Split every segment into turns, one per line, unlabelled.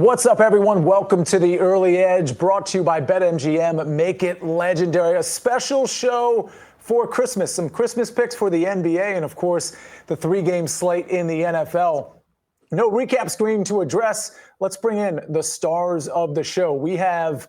What's up, everyone? Welcome to the Early Edge, brought to you by BetMGM. Make it legendary. A special show for Christmas. Some Christmas picks for the NBA and, of course, the three-game slate in the NFL. No recap screen to address. Let's bring in the stars of the show. We have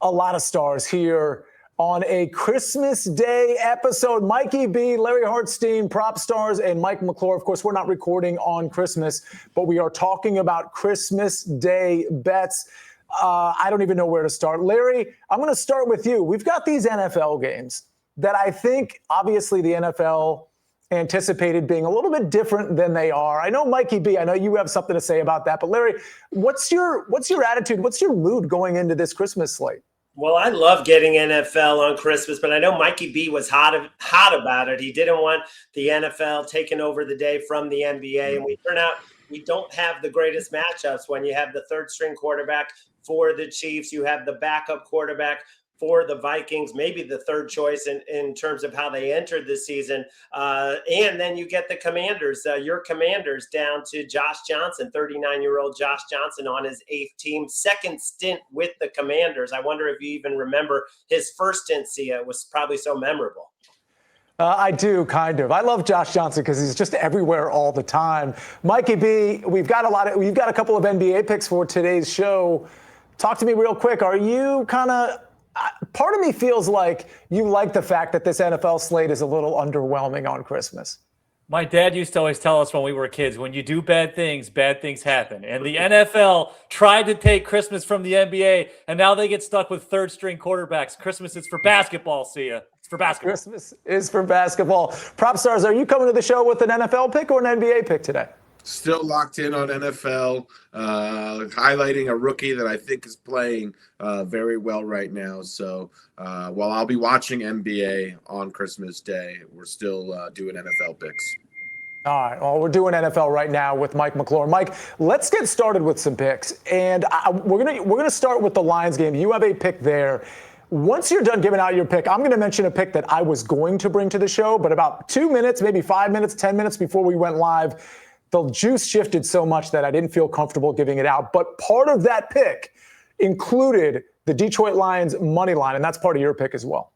a lot of stars here on a Christmas Day episode. Mikey B, Larry Hartstein, Propstarz, and Mike McClure. Of course, we're not recording on Christmas, but we are talking about Christmas Day bets. I don't even know where to start. Larry, I'm going to start with you. We've got these NFL games that I think, obviously, the NFL anticipated being a little bit different than they are. I know, Mikey B, I know you have something to say about that, but Larry, what's your attitude? What's your mood going into this Christmas slate?
Well, I love getting NFL on Christmas, but I know Mikey B was hot about it. He didn't want the NFL taking over the day from the NBA, and we don't have the greatest matchups when you have the third string quarterback for the Chiefs. You have the backup quarterback for the Vikings, maybe the third choice in terms of how they entered this season. And then you get the Commanders, your Commanders, down to Josh Johnson, 39-year-old Josh Johnson on his eighth team, second stint with the Commanders. I wonder if you even remember his first stint, Sia. It was probably so memorable.
I do, kind of. I love Josh Johnson because he's just everywhere all the time. Mikey B, we've got a couple of NBA picks for today's show. Talk to me real quick. Are you part of me feels like you like the fact that this NFL slate is a little underwhelming on Christmas.
My dad used to always tell us when we were kids, when you do bad things happen. And the NFL tried to take Christmas from the NBA, and now they get stuck with third-string quarterbacks. Christmas is for basketball, Sia. It's for basketball.
Christmas is for basketball. Propstars, are you coming to the show with an NFL pick or an NBA pick today?
Still locked in on NFL, highlighting a rookie that I think is playing very well right now. So while I'll be watching NBA on Christmas Day, we're still doing NFL picks.
All right. Well, we're doing NFL right now with Mike McClure. Mike, let's get started with some picks. And we're gonna start with the Lions game. You have a pick there. Once you're done giving out your pick, I'm going to mention a pick that I was going to bring to the show, but about 2 minutes, maybe 5 minutes, 10 minutes before we went live, the juice shifted so much that I didn't feel comfortable giving it out. But part of that pick included the Detroit Lions money line, and that's part of your pick as well.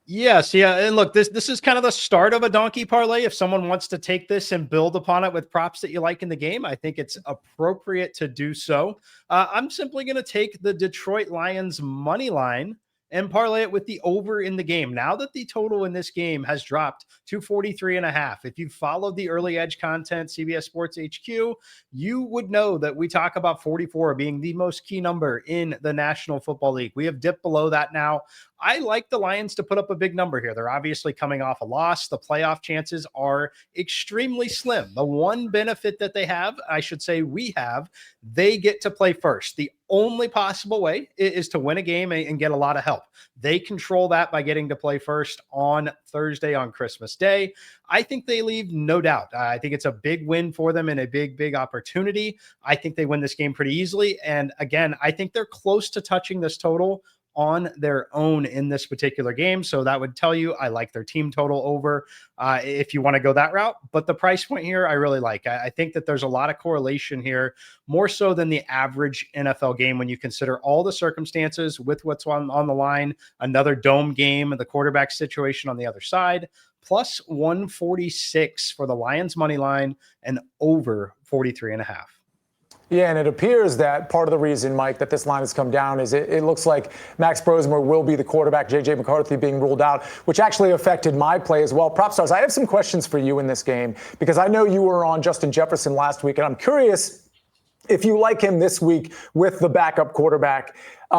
Yes, yeah. And look, this is kind of the start of a donkey parlay. If someone wants to take this and build upon it with props that you like in the game, I think it's appropriate to do so. I'm simply going to take the Detroit Lions money line and parlay it with the over in the game. Now that the total in this game has dropped to 43.5. If you followed the Early Edge content, CBS Sports HQ, you would know that we talk about 44 being the most key number in the National Football League. We have dipped below that now. I like the Lions to put up a big number here. They're obviously coming off a loss. The playoff chances are extremely slim. The one benefit that they have, I should say we have, they get to play first. The only possible way is to win a game and get a lot of help. They control that by getting to play first on Thursday on Christmas Day. I think they leave, no doubt. I think it's a big win for them and a big opportunity. I think they win this game pretty easily. And again, I think they're close to touching this total on their own in this particular game. So that would tell you I like their team total over if you want to go that route. But the price point here, I really like. I think that there's a lot of correlation here, more so than the average NFL game when you consider all the circumstances with what's on the line, another dome game, and the quarterback situation on the other side, plus 146 for the Lions money line and over 43.5.
Yeah, and it appears that part of the reason, Mike, that this line has come down is it looks like Max Brosmer will be the quarterback, J.J. McCarthy being ruled out, which actually affected my play as well. Propstars, I have some questions for you in this game because I know you were on Justin Jefferson last week, and I'm curious if you like him this week with the backup quarterback.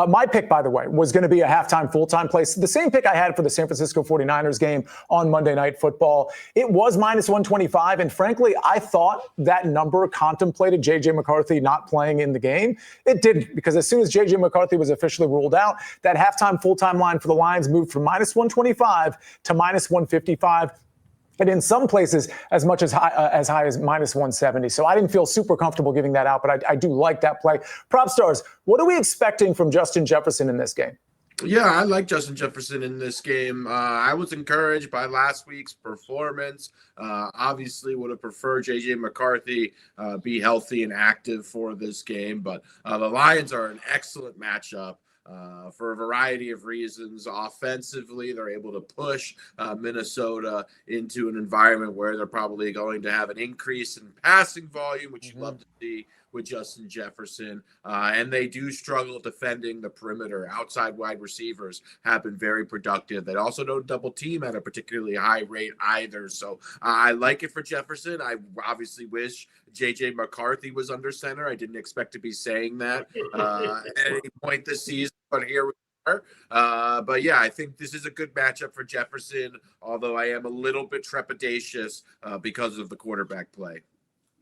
My pick, by the way, was going to be a halftime, full-time play. The same pick I had for the San Francisco 49ers game on Monday Night Football. It was minus 125, and frankly, I thought that number contemplated J.J. McCarthy not playing in the game. It didn't, because as soon as J.J. McCarthy was officially ruled out, that halftime, full-time line for the Lions moved from minus 125 to minus 155. And in some places, as much as high as minus 170. So I didn't feel super comfortable giving that out, but I do like that play. Propstars, what are we expecting from Justin Jefferson in this game?
Yeah, I like Justin Jefferson in this game. I was encouraged by last week's performance. Obviously, would have preferred J.J. McCarthy be healthy and active for this game, but the Lions are an excellent matchup. For a variety of reasons. Offensively, they're able to push Minnesota into an environment where they're probably going to have an increase in passing volume, which you'd love to see with Justin Jefferson. And they do struggle defending the perimeter. Outside wide receivers have been very productive. They also don't double team at a particularly high rate either. So I like it for Jefferson. I obviously wish J.J. McCarthy was under center. I didn't expect to be saying that at any point this season, but here we are. But yeah, I think this is a good matchup for Jefferson, although I am a little bit trepidatious because of the quarterback play.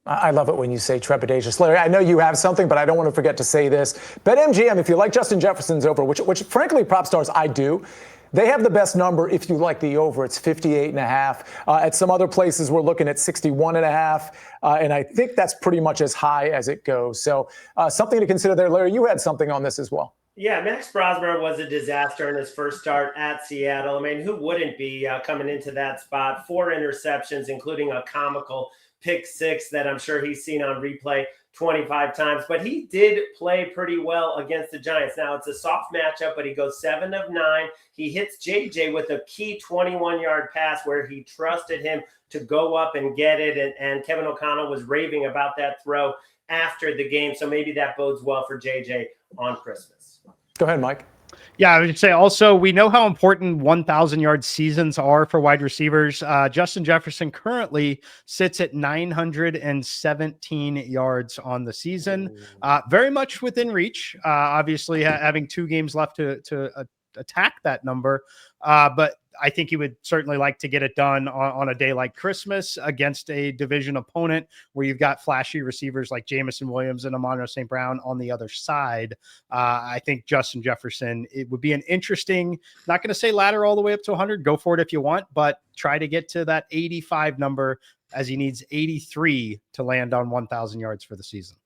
I love it when you say trepidatious. Larry, I know you have something, but I don't want to forget to say this. BetMGM, if you like Justin Jefferson's over, which frankly, Propstarz, I do, they have the best number if you like the over. It's 58.5. At some other places, we're looking at 61.5. And I think that's pretty much as high as it goes. So something to consider there. Larry, you had something on this as well.
Yeah, Max Brosmer was a disaster in his first start at Seattle. I mean, who wouldn't be coming into that spot? 4 interceptions, including a comical pick 6 that I'm sure he's seen on replay 25 times. But he did play pretty well against the Giants. Now, it's a soft matchup, but he goes 7 of 9. He hits JJ with a key 21-yard pass where he trusted him to go up and get it. And Kevin O'Connell was raving about that throw after the game. So maybe that bodes well for JJ on Christmas.
Go ahead, Mike.
Yeah, I would say also we know how important 1,000-yard seasons are for wide receivers. Justin Jefferson currently sits at 917 yards on the season, very much within reach. Obviously, having 2 games left to attack that number, but I think he would certainly like to get it done on a day like Christmas against a division opponent where you've got flashy receivers like Jamison Williams and Amon-Ra St. Brown on the other side. I think Justin Jefferson, it would be an interesting, not going to say ladder all the way up to 100, go for it if you want, but try to get to that 85 number as he needs 83 to land on 1,000 yards for the season.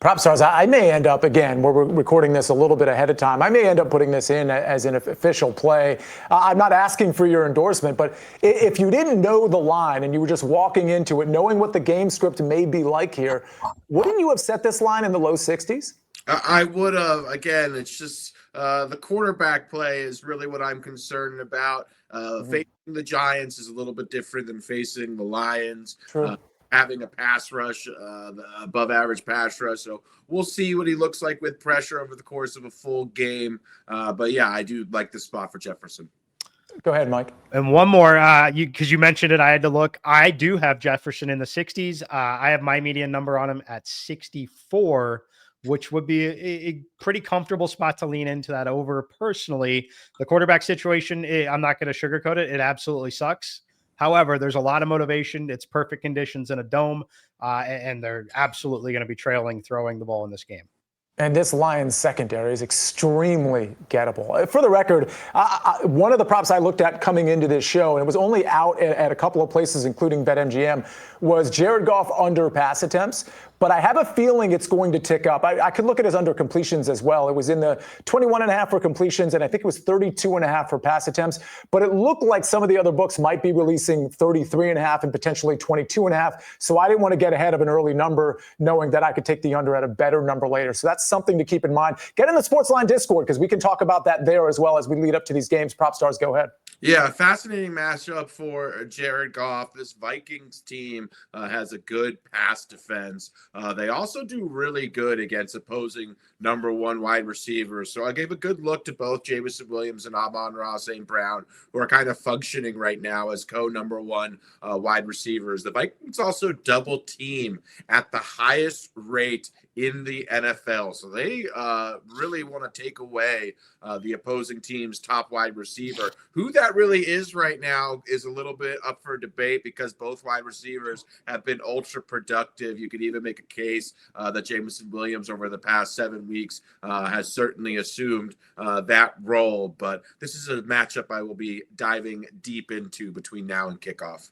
Propstars, I may end up, again, we're recording this a little bit ahead of time. I may end up putting this in as an official play. I'm not asking for your endorsement, but if you didn't know the line and you were just walking into it, knowing what the game script may be like here, wouldn't you have set this line in the low 60s?
I would have. Again, it's just the quarterback play is really what I'm concerned about. Facing the Giants is a little bit different than facing the Lions.
True.
Having a pass rush, above average pass rush. So we'll see what he looks like with pressure over the course of a full game. But yeah, I do like the spot for Jefferson.
Go ahead, Mike.
And one more, because you mentioned it, I had to look. I do have Jefferson in the 60s. I have my median number on him at 64, which would be a pretty comfortable spot to lean into that over. Personally, the quarterback situation, I'm not going to sugarcoat it. It absolutely sucks. However, there's a lot of motivation. It's perfect conditions in a dome, and they're absolutely going to be throwing the ball in this game.
And this Lions secondary is extremely gettable. For the record, one of the props I looked at coming into this show, and it was only out at a couple of places, including BetMGM, was Jared Goff under pass attempts. But I have a feeling it's going to tick up. I could look at his under completions as well. It was in the 21.5 for completions, and I think it was 32.5 for pass attempts. But it looked like some of the other books might be releasing 33.5 and potentially 22.5. So I didn't want to get ahead of an early number, knowing that I could take the under at a better number later. So that's something to keep in mind. Get in the SportsLine Discord, because we can talk about that there as well as we lead up to these games. Propstars, go ahead.
Yeah, fascinating matchup for Jared Goff. This Vikings team has a good pass defense. They also do really good against opposing number 1 wide receivers. So I gave a good look to both Jamison Williams and Amon-Ra St. Brown, who are kind of functioning right now as co-number 1 wide receivers. The Vikings also double team at the highest rate in the NFL. So they really want to take away the opposing team's top wide receiver. Who that really is right now is a little bit up for debate because both wide receivers have been ultra productive. You could even make a case that Jamison Williams over the past 7 weeks has certainly assumed that role. But this is a matchup I will be diving deep into between now and kickoff.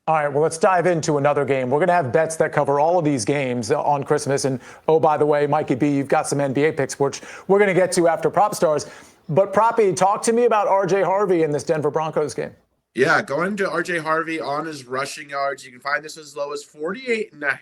All right, well, let's dive into another game. We're going to have bets that cover all of these games on Christmas. And, oh, by the way, Mikey B, you've got some NBA picks, which we're going to get to after Propstarz. But, Proppy, talk to me about R.J. Harvey in this Denver Broncos game.
Yeah, going to R.J. Harvey on his rushing yards. You can find this as low as 48.5.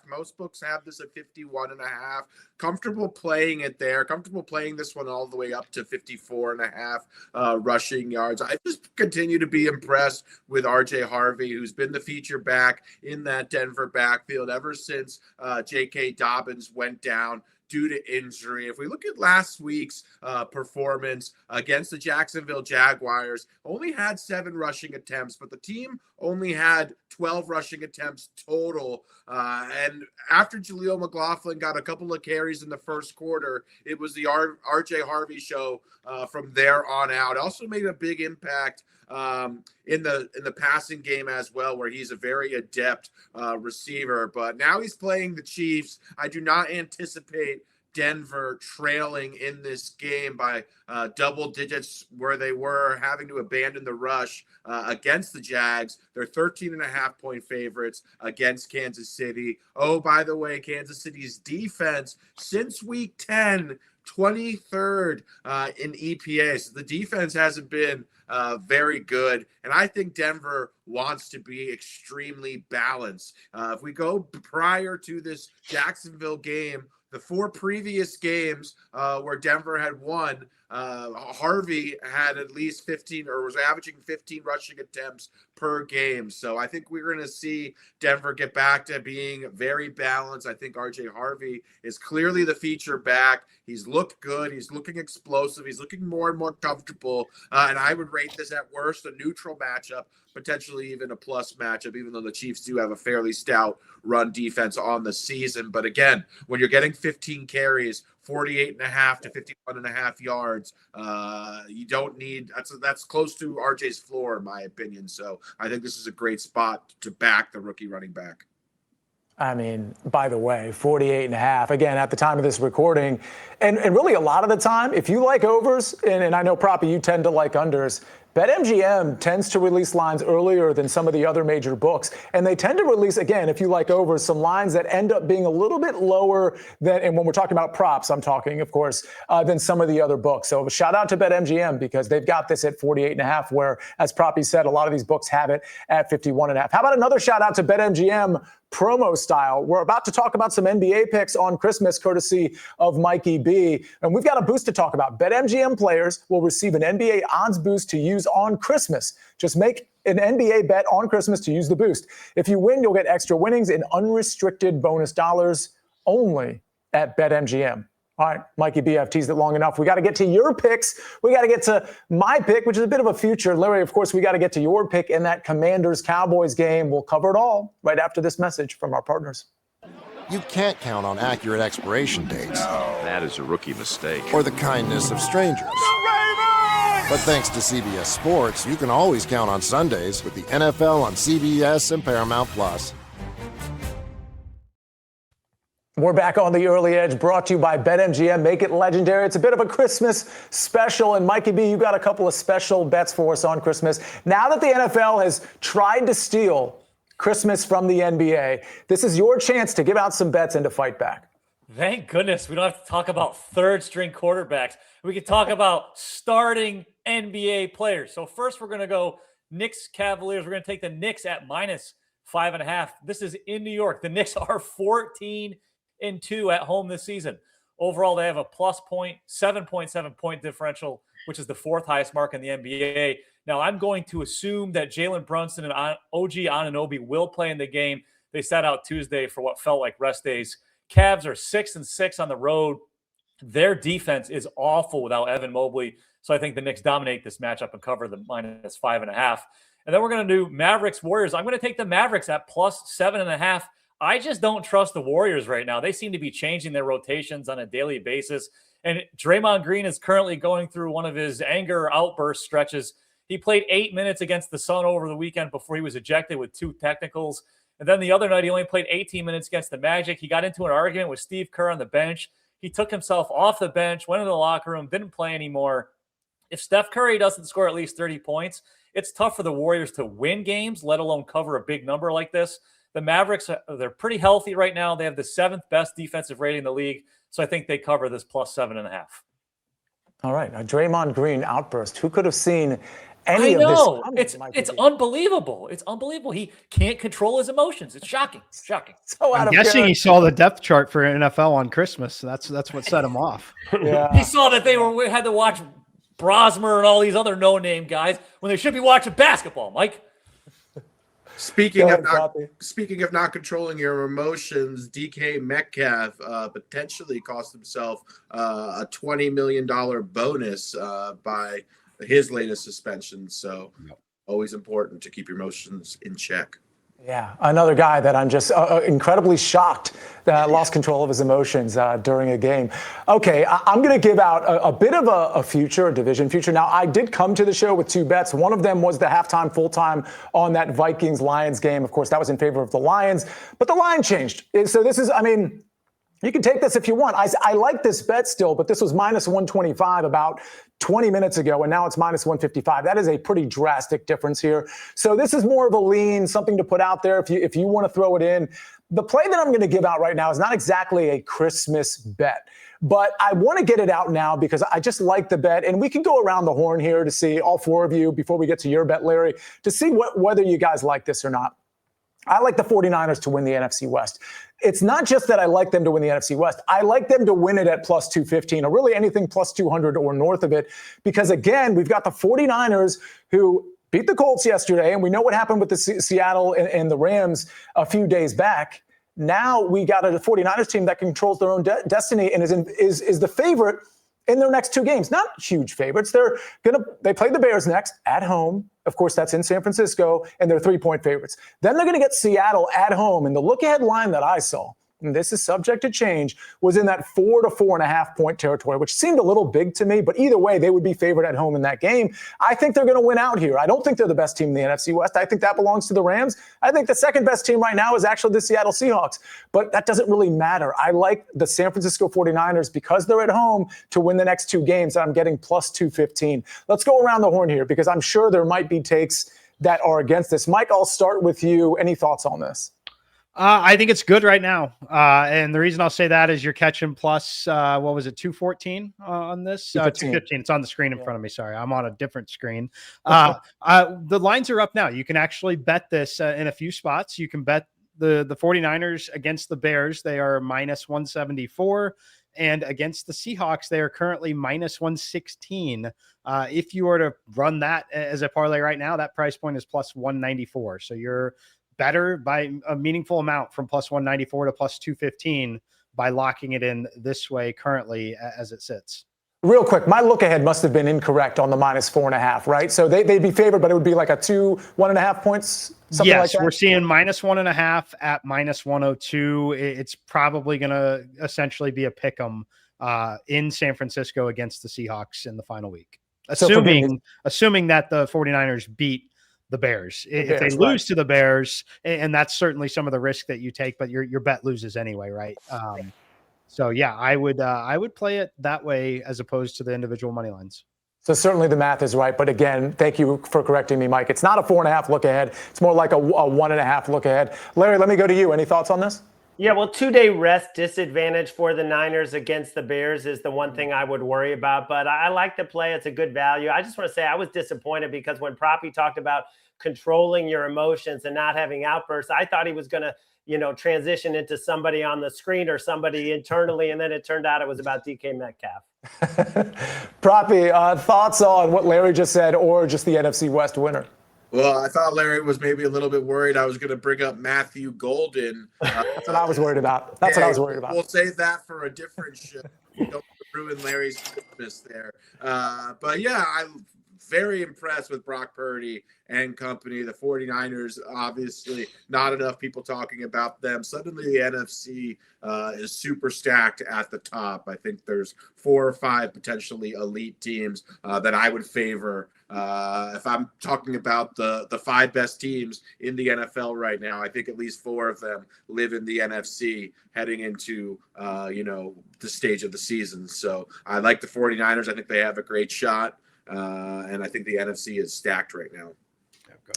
Most books have this at 51.5. Comfortable playing it there. Comfortable playing this one all the way up to 54.5 rushing yards. I just continue to be impressed with R.J. Harvey, who's been the feature back in that Denver backfield ever since J.K. Dobbins went down due to injury. If we look at last week's performance against the Jacksonville Jaguars, only had 7 rushing attempts, but the team only had 12 rushing attempts total. And after Jaleel McLaughlin got a couple of carries in the first quarter, it was the R.J. Harvey show from there on out. Also made a big impact in the passing game as well, where he's a very adept receiver. But now he's playing the Chiefs. I do not anticipate Denver trailing in this game by double digits, where they were having to abandon the rush against the Jags. They're 13.5-point favorites against Kansas City. Oh, by the way, Kansas City's defense since week 10, 23rd in EPA. So the defense hasn't been very good. And I think Denver wants to be extremely balanced. If we go prior to this Jacksonville game, the 4 previous games where Denver had won, Harvey had at least 15 or was averaging 15 rushing attempts per game. So I think we're going to see Denver get back to being very balanced. I think R.J. Harvey is clearly the feature back. He's looked good. He's looking explosive. He's looking more and more comfortable. And I would rate this at worst a neutral matchup, potentially even a plus matchup, even though the Chiefs do have a fairly stout run defense on the season. But again, when you're getting 15 carries, 48.5 to 51.5 yards, you don't need that's close to RJ's floor, in my opinion. So I think this is a great spot to back the rookie running back.
I mean, by the way, 48.5, again, at the time of this recording, and really a lot of the time, if you like overs, and I know, Proppy, you tend to like unders, BetMGM tends to release lines earlier than some of the other major books. And they tend to release, again, if you like overs, some lines that end up being a little bit lower than, and when we're talking about props, I'm talking, of course, than some of the other books. So shout out to BetMGM because they've got this at 48.5, where, as Proppy said, a lot of these books have it at 51.5. How about another shout out to BetMGM promo style? We're about to talk about some NBA picks on Christmas, courtesy of Mikey B. And we've got a boost to talk about. BetMGM players will receive an NBA odds boost to use on Christmas. Just make an NBA bet on Christmas to use the boost. If you win, you'll get extra winnings and unrestricted bonus dollars only at BetMGM. All right, Mikey B, I've teased it long enough. We got to get to your picks. We got to get to my pick, which is a bit of a future. Larry, of course, we got to get to your pick in that Commanders-Cowboys game. We'll cover it all right after this message from our partners.
You can't count on accurate expiration dates.
That is a rookie mistake.
Or the kindness of strangers. But thanks to CBS Sports, you can always count on Sundays with the NFL on CBS and Paramount+.
We're back on the early edge, brought to you by BetMGM. Make it legendary. It's a bit of a Christmas special. And Mikey B, you got a couple of special bets for us on Christmas. Now that the NFL has tried to steal Christmas from the NBA, this is your chance to give out some bets and to fight back.
Thank goodness we don't have to talk about third-string quarterbacks. We can talk about starting NBA players. So first we're going to go Knicks Cavaliers. We're going to take the Knicks at -5.5. This is in New York. The Knicks are 14-2 at home this season. Overall, they have a plus 7.7 point differential, which is the 4th highest mark in the NBA. Now, I'm going to assume that Jalen Brunson and OG Anunoby will play in the game. They sat out Tuesday for what felt like rest days. Cavs are 6-6 on the road. Their defense is awful without Evan Mobley. So I think the Knicks dominate this matchup and cover the -5.5. And then we're going to do Mavericks Warriors. I'm going to take the Mavericks at +7.5. I just don't trust the Warriors right now. They seem to be changing their rotations on a daily basis. And Draymond Green is currently going through one of his anger outburst stretches. He played 8 minutes against the Sun over the weekend before he was ejected with 2 technicals. And then the other night, he only played 18 minutes against the Magic. He got into an argument with Steve Kerr on the bench. He took himself off the bench, went into the locker room, didn't play anymore. If Steph Curry doesn't score at least 30 points, it's tough for the Warriors to win games, let alone cover a big number like this. The Mavericks, they're pretty healthy right now. They have the 7th best defensive rating in the league. So I think they cover this plus 7.5.
All right. A Draymond Green outburst. Who could have seen any
I
of this
know.
coming,
It's unbelievable. It's unbelievable. He can't control his emotions. It's shocking. Shocking.
So out
I'm
of
guessing
character.
he saw the depth chart for NFL on Christmas. That's what set him off.
Yeah.
He saw that we had to watch Brosmer and all these other no-name guys when they should be watching basketball, Mike.
Speaking
Go
of
ahead,
not controlling your emotions, DK Metcalf potentially cost himself a $20 million bonus by his latest suspension. So always important to keep your emotions in check.
Yeah, another guy that I'm just incredibly shocked that lost control of his emotions during a game. Okay, I'm going to give out a bit of a division future. Now, I did come to the show with 2 bets. One of them was the halftime, full-time on that Vikings-Lions game. Of course, that was in favor of the Lions, but the line changed. So this is, you can take this if you want. I like this bet still, but this was minus 125 about 20 minutes ago, and now it's minus 155. That is a pretty drastic difference here. So this is more of a lean, something to put out there if you want to throw it in. The play that I'm going to give out right now is not exactly a Christmas bet, but I want to get it out now because I just like the bet, and we can go around the horn here to see, all 4 of you, before we get to your bet, Larry, to see whether you guys like this or not. I like the 49ers to win the NFC West. It's not just that I like them to win the NFC West. I like them to win it at plus 215 or really anything plus 200 or north of it. Because again, we've got the 49ers who beat the Colts yesterday, and we know what happened with the Seattle and the Rams a few days back. Now we got a 49ers team that controls their own destiny and is the favorite in their next 2 games. Not huge favorites. They play the Bears next at home. Of course, that's in San Francisco, and they're 3-point favorites. Then they're going to get Seattle at home. And the look-ahead line that I saw, and this is subject to change, was in that 4 to 4.5 point territory, which seemed a little big to me. But either way, they would be favored at home in that game. I think they're going to win out here. I don't think they're the best team in the NFC West. I think that belongs to the Rams. I think the second best team right now is actually the Seattle Seahawks. But that doesn't really matter. I like the San Francisco 49ers because they're at home to win the next 2 games. I'm getting plus 215. Let's go around the horn here because I'm sure there might be takes that are against this. Mike, I'll start with you. Any thoughts on this?
I think it's good right now. And the reason I'll say that is you're catching plus, 214 on this? 215. It's on the screen in front of me. Sorry, I'm on a different screen. The lines are up now. You can actually bet this in a few spots. You can bet the 49ers against the Bears. They are minus 174. And against the Seahawks, they are currently minus 116. If you were to run that as a parlay right now, that price point is plus 194. So you're better by a meaningful amount from plus 194 to plus 215 by locking it in this way currently as it sits.
Real quick, my look ahead must have been incorrect on the minus 4.5, right? So they'd be favored, but it would be like a 1.5 points, something like that?
Yes, we're seeing minus 1.5 at minus 102. It's probably going to essentially be a pick 'em in San Francisco against the Seahawks in the final week. Assuming that the 49ers beat the Bears. If they lose to the Bears, and that's certainly some of the risk that you take, but your bet loses anyway, right? So yeah, I would play it that way as opposed to the individual money lines.
So certainly the math is right, but again, thank you for correcting me, Mike. It's not a 4.5 look ahead. It's more like a 1.5 look ahead. Larry, let me go to you. Any thoughts on this?
Yeah, well, 2-day rest disadvantage for the Niners against the Bears is the one thing I would worry about. But I like the play. It's a good value. I just want to say I was disappointed because when Proppy talked about controlling your emotions and not having outbursts, I thought he was going to, transition into somebody on the screen or somebody internally. And then it turned out it was about DK Metcalf.
Proppy, thoughts on what Larry just said or just the NFC West winner?
Well, I thought Larry was maybe a little bit worried I was going to bring up Matthew Golden.
That's what I was worried about.
We'll save that for a different show. Don't ruin Larry's Christmas there. But yeah, I'm very impressed with Brock Purdy and company. The 49ers, obviously, not enough people talking about them. Suddenly the NFC is super stacked at the top. I think there's 4 or 5 potentially elite teams that I would favor. If I'm talking about the 5 best teams in the NFL right now, I think at least 4 of them live in the NFC heading into, the stage of the season. So I like the 49ers. I think they have a great shot. and I think the NFC is stacked right now.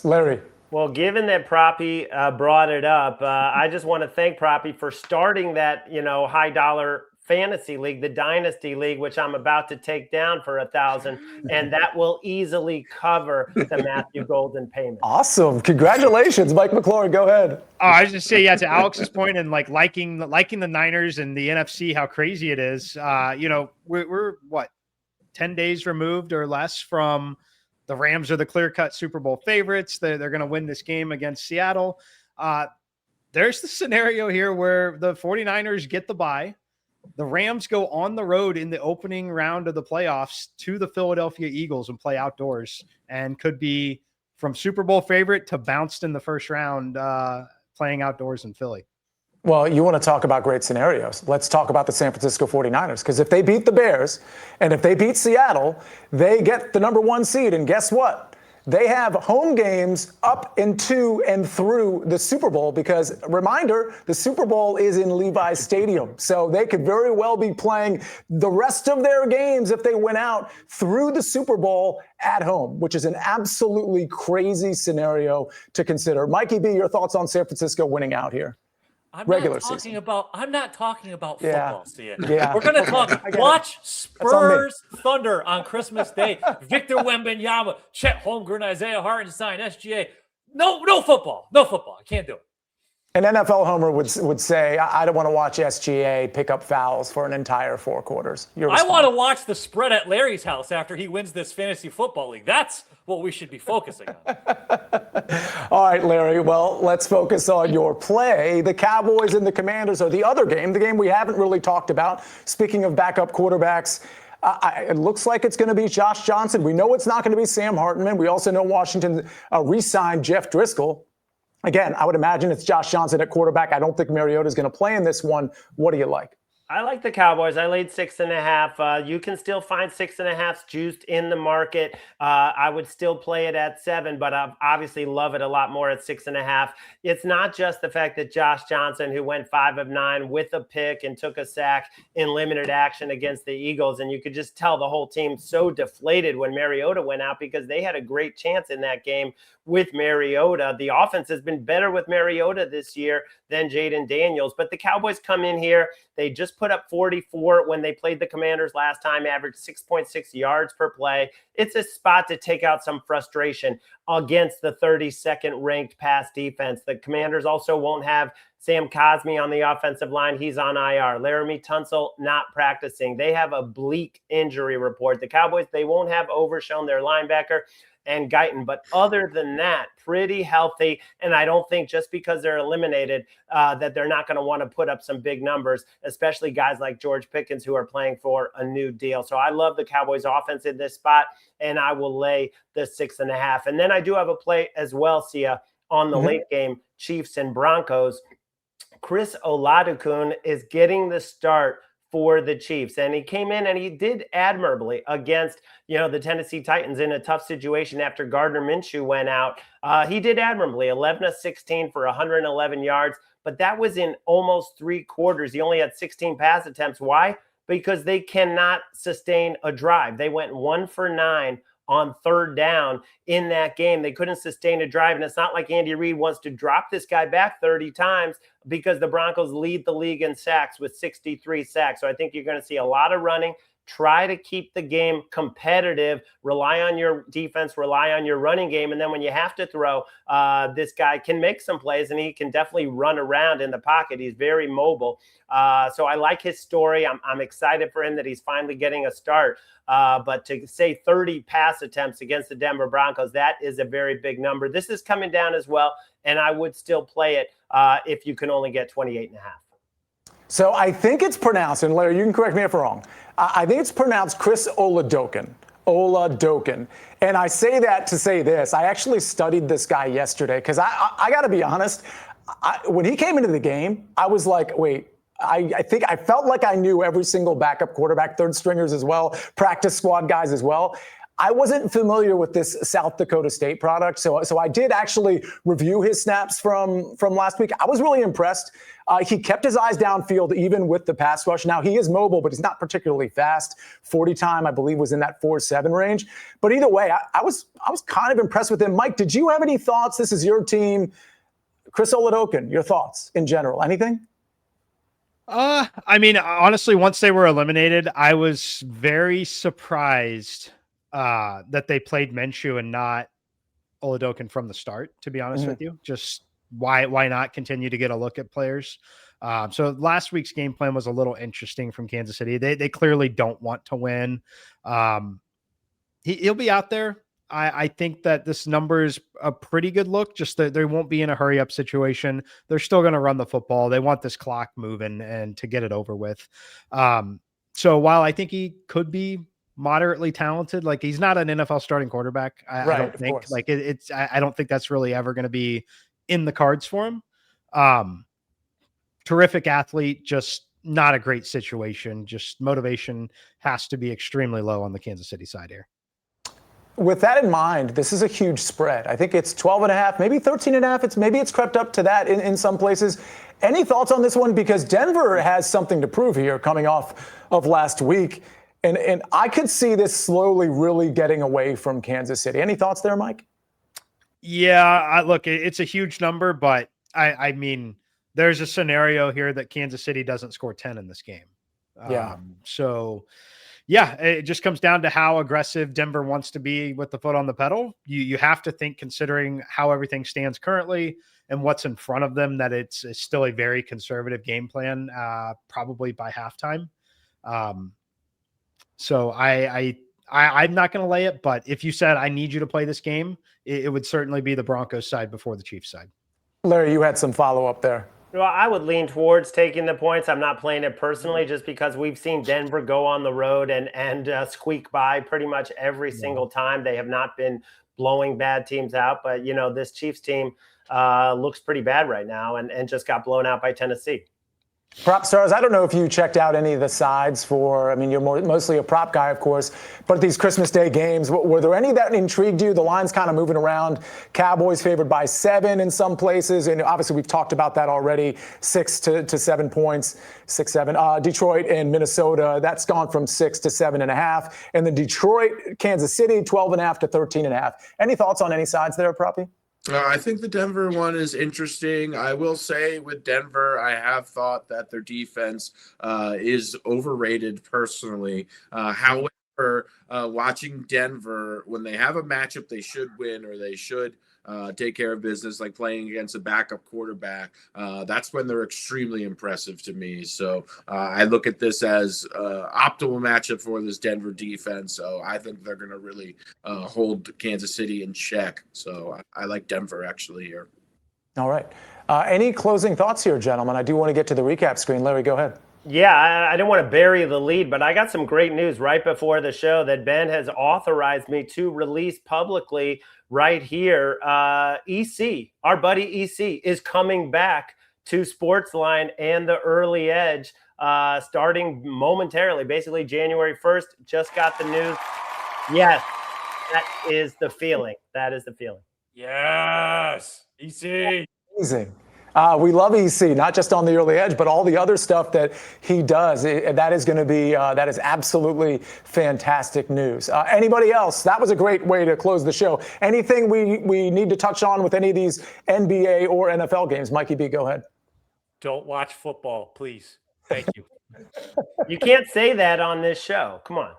Larry.
Well, given that Proppy brought it up, I just want to thank Proppy for starting that, high dollar fantasy league, the Dynasty League, which I'm about to take down for $1,000, and that will easily cover the Matthew Golden payment.
Awesome. Congratulations, Mike McClure. Go ahead.
Oh, I was just say, to Alex's point, and like liking the Niners and the NFC, how crazy it is. We're what, 10 days removed or less from the Rams are the clear-cut Super Bowl favorites. They're going to win this game against Seattle. There's the scenario here where the 49ers get the bye. The Rams go on the road in the opening round of the playoffs to the Philadelphia Eagles and play outdoors, and could be from Super Bowl favorite to bounced in the first round playing outdoors in Philly.
Well, you want to talk about great scenarios. Let's talk about the San Francisco 49ers, because if they beat the Bears and if they beat Seattle, they get the number 1 seed. And guess what? They have home games up into and through the Super Bowl, because, reminder, the Super Bowl is in Levi's Stadium. So they could very well be playing the rest of their games, if they went out, through the Super Bowl at home, which is an absolutely crazy scenario to consider. Mikey B, your thoughts on San Francisco winning out here?
I'm
Regular
not talking
season.
about
Yeah.
football, Sia.
Yeah.
We're going to talk. Watch Spurs Thunder on Christmas Day. Victor Wembanyama, Chet Holmgren, Isaiah Hartenstein, SGA. No football. No football. I can't do it.
An NFL homer would say, I don't want to watch SGA pick up fouls for an entire 4 quarters.
I want to watch the spread at Larry's house after he wins this fantasy football league. That's what we should be focusing on.
All right, Larry. Well, let's focus on your play. The Cowboys and the Commanders are the other game, the game we haven't really talked about. Speaking of backup quarterbacks, it looks like it's going to be Josh Johnson. We know it's not going to be Sam Hartman. We also know Washington re-signed Jeff Driscoll. Again, I would imagine it's Josh Johnson at quarterback. I don't think Mariota is going to play in this one. What do you like?
I like the Cowboys. I laid 6.5. You can still find 6.5 juiced in the market. I would still play it at 7, but I obviously love it a lot more at 6.5. It's not just the fact that Josh Johnson, who went 5 of 9 with a pick and took a sack in limited action against the Eagles, and you could just tell the whole team so deflated when Mariota went out, because they had a great chance in that game with Mariota. The offense has been better with Mariota this year than Jaden Daniels, but the Cowboys come in here. They just put up 44 when they played the Commanders last time, averaged 6.6 yards per play. It's a spot to take out some frustration against the 32nd ranked pass defense. The Commanders also won't have Sam Cosmi on the offensive line. He's on IR. Laramie Tunsil not practicing. They have a bleak injury report. The Cowboys, they won't have Overshown, their linebacker, and Guyton. But other than that, pretty healthy. And I don't think just because they're eliminated that they're not going to want to put up some big numbers, especially guys like George Pickens who are playing for a new deal. So I love the Cowboys offense in this spot, and I will lay the 6.5. And then I do have a play as well, Sia, on the late game, Chiefs and Broncos. Chris Oladokun is getting the start for the Chiefs. And he came in and he did admirably against, the Tennessee Titans in a tough situation after Gardner Minshew went out. He did admirably, 11 of 16 for 111 yards, but that was in almost 3 quarters. He only had 16 pass attempts. Why? Because they cannot sustain a drive. They went 1 for 9 on 3rd down in that game. They couldn't sustain a drive. And it's not like Andy Reid wants to drop this guy back 30 times, because the Broncos lead the league in sacks with 63 sacks. So I think you're going to see a lot of running. Try to keep the game competitive. Rely on your defense. Rely on your running game. And then when you have to throw, this guy can make some plays, and he can definitely run around in the pocket. He's very mobile. So I like his story. I'm excited for him that he's finally getting a start. But to say 30 pass attempts against the Denver Broncos, that is a very big number. This is coming down as well, and I would still play it if you can only get 28.5.
So I think it's pronounced, and Larry, you can correct me if I'm wrong. I think it's pronounced Chris Oladokun. And I say that to say this. I actually studied this guy yesterday, because I got to be honest. When he came into the game, I was like, wait. I think I felt like I knew every single backup quarterback, 3rd stringers as well, practice squad guys as well. I wasn't familiar with this South Dakota State product, so I did actually review his snaps from last week. I was really impressed. He kept his eyes downfield even with the pass rush. Now, he is mobile, but he's not particularly fast. 40 time, I believe, was in that 4.7 range. But either way, I was kind of impressed with him. Mike, did you have any thoughts? This is your team. Chris Oladokun, your thoughts in general? Anything?
I mean, honestly, once they were eliminated, I was very surprised that they played Minshew and not Oladokun from the start, to be honest with you. Just why not continue to get a look at players? So last week's game plan was a little interesting from Kansas City. They clearly don't want to win. He'll be out there. I think that this number is a pretty good look, just that they won't be in a hurry up situation. They're still going to run the football. They want this clock moving and to get it over with. So while I think he could be moderately talented, like he's not an NFL starting quarterback. I don't think like I don't think that's really ever going to be in the cards for him. Terrific athlete, just not a great situation. Just motivation has to be extremely low on the Kansas City side here.
With that in mind, this is a huge spread. I think it's 12.5, maybe 13.5. Maybe it's crept up to that in some places. Any thoughts on this one? Because Denver has something to prove here coming off of last week. And I could see this slowly really getting away from Kansas City. Any thoughts there, Mike?
Yeah, look, it's a huge number, but I mean, there's a scenario here that Kansas City doesn't score 10 in this game. So yeah, it just comes down to how aggressive Denver wants to be with the foot on the pedal. You have to think, considering how everything stands currently and what's in front of them, that it's still a very conservative game plan, probably by halftime. So I'm not going to lay it, but if you said I need you to play this game, it would certainly be the Broncos side before the Chiefs side.
Larry, you had some follow-up there.
Well, I would lean towards taking the points. I'm not playing it personally just because we've seen Denver go on the road and squeak by pretty much every single time. They have not been blowing bad teams out. But, you know, this Chiefs team looks pretty bad right now and just got blown out by Tennessee.
Propstars, I don't know if you checked out any of the sides for, I mean, you're mostly a prop guy, of course, but these Christmas Day games, were there any that intrigued you? The line's kind of moving around. Cowboys favored by 7 in some places, and obviously we've talked about that already, 6 to 7 points, 6-7. Detroit and Minnesota, that's gone from 6 to 7.5. And then Detroit, Kansas City, 12.5 to 13.5. Any thoughts on any sides there, Proppy?
I think the Denver one is interesting. I will say with Denver, I have thought that their defense is overrated personally. However, watching Denver, when they have a matchup they should win or they should take care of business, like playing against a backup quarterback, that's when they're extremely impressive to me. So I look at this as optimal matchup for this Denver defense. So I think they're going to really hold Kansas City in check. So I like Denver actually here.
All right. Any closing thoughts here, gentlemen? I do want to get to the recap screen. Larry, go ahead.
Yeah, I don't want to bury the lead, but I got some great news right before the show that Ben has authorized me to release publicly right here. EC, our buddy EC, is coming back to SportsLine and the Early Edge starting momentarily, basically January 1st. Just got the news. Yes, that is the feeling. That is the feeling.
Yes, EC.
Amazing. We love EC, not just on the Early Edge, but all the other stuff that he does. That is going to be, that is absolutely fantastic news. Anybody else? That was a great way to close the show. Anything we need to touch on with any of these NBA or NFL games? Mikey B, go ahead.
Don't watch football, please. Thank you.
You can't say that on this show. Come on.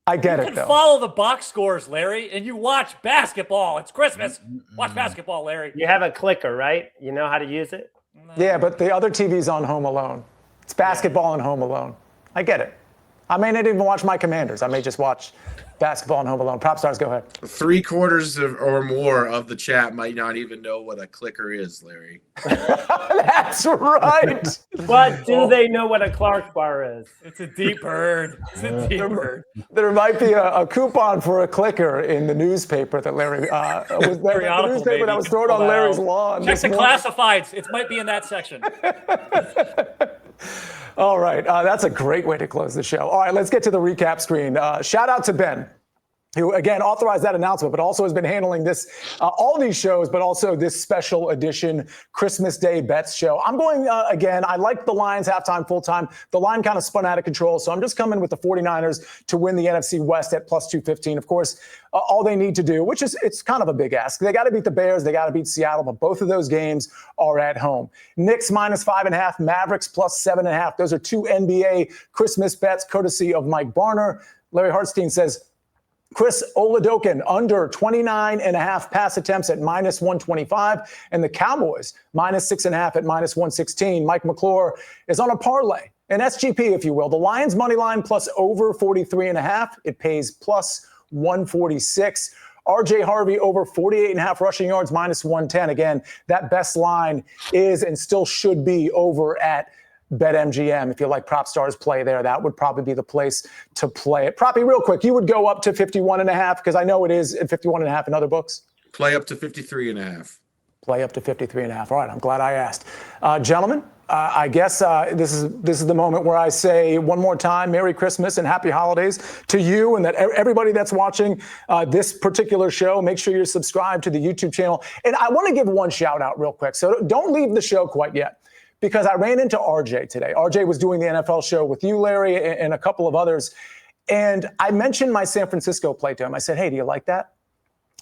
I get
You
it,
can
though.
follow the box scores, Larry, and you watch basketball. It's Christmas. Watch basketball, Larry.
You have a clicker, right? You know how to use it?
Yeah, but the other TV's on Home Alone. It's basketball and Home Alone. I get it. I may not even watch my Commanders. I may just watch basketball and Home Alone. Propstars, go ahead.
3/4 or more of the chat might not even know what a clicker is, Larry.
That's right.
But do they know what a Clark bar is?
It's a deep bird. It's a deep bird.
There might be a coupon for a clicker in the newspaper that Larry was there. The
Periodical,
newspaper
maybe.
that was thrown on Larry's lawn.
Check
this
the
morning.
classifieds. It might be in that section.
All right. That's a great way to close the show. All right, let's get to the recap screen. Shout out to Ben, who, again, authorized that announcement, but also has been handling this, all these shows, but also this special edition Christmas Day Bets show. I'm going, again, I like the Lions halftime, full-time. The line kind of spun out of control, so I'm just coming with the 49ers to win the NFC West at plus 215. Of course, all they need to do, which is, it's kind of a big ask. They got to beat the Bears. They got to beat Seattle, but both of those games are at home. Knicks minus 5.5, Mavericks plus 7.5. Those are two NBA Christmas bets, courtesy of Mike Barner. Larry Hartstein says, Chris Oladokin under 29.5 pass attempts at minus 125, and the Cowboys minus 6.5 at minus 116. Mike McClure is on a parlay, an SGP, if you will. The Lions money line plus over 43.5. It pays plus 146. RJ Harvey over 48.5 rushing yards minus 110. Again, that best line is and still should be over at BetMGM. If you like Propstarz play there, that would probably be the place to play it. Proppy, real quick, you would go up to 51.5 because I know it is at 51.5 in other books.
Play up to 53.5.
Play up to 53.5. All right, I'm glad I asked. Gentlemen, I guess this is the moment where I say one more time, Merry Christmas and Happy Holidays to you and that everybody that's watching this particular show. Make sure you're subscribed to the YouTube channel. And I want to give one shout out real quick. So don't leave the show quite yet, because I ran into RJ today. RJ was doing the NFL show with you, Larry, and a couple of others. And I mentioned my San Francisco play to him. I said, hey, do you like that?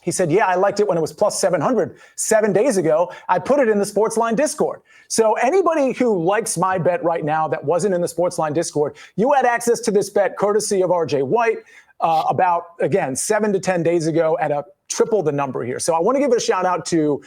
He said, yeah, I liked it when it was plus 700 7 days ago. I put it in the SportsLine Discord. So anybody who likes my bet right now that wasn't in the SportsLine Discord, you had access to this bet courtesy of RJ White about, again, 7 to 10 days ago at a triple the number here. So I want to give a shout out to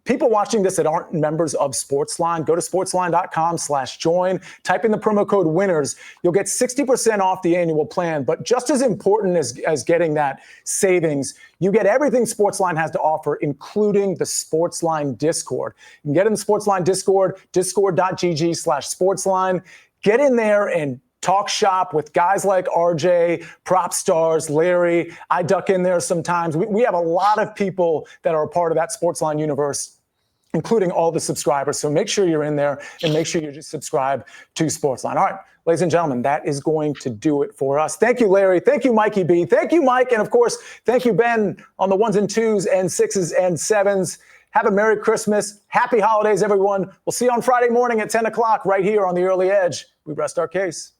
people watching this that aren't members of SportsLine. Go to sportsline.com/join. Type in the promo code winners. You'll get 60% off the annual plan. But just as important as getting that savings, you get everything SportsLine has to offer, including the SportsLine Discord. You can get in the SportsLine Discord, discord.gg/sportsline. Get in there and talk shop with guys like RJ, Propstarz, Larry. I duck in there sometimes. We have a lot of people that are a part of that SportsLine universe, including all the subscribers. So make sure you're in there and make sure you just subscribe to SportsLine. All right, ladies and gentlemen, that is going to do it for us. Thank you, Larry. Thank you, Mikey B. Thank you, Mike. And of course, thank you, Ben, on the 1s and 2s and 6s and 7s. Have a Merry Christmas. Happy holidays, everyone. We'll see you on Friday morning at 10 o'clock right here on the Early Edge. We rest our case.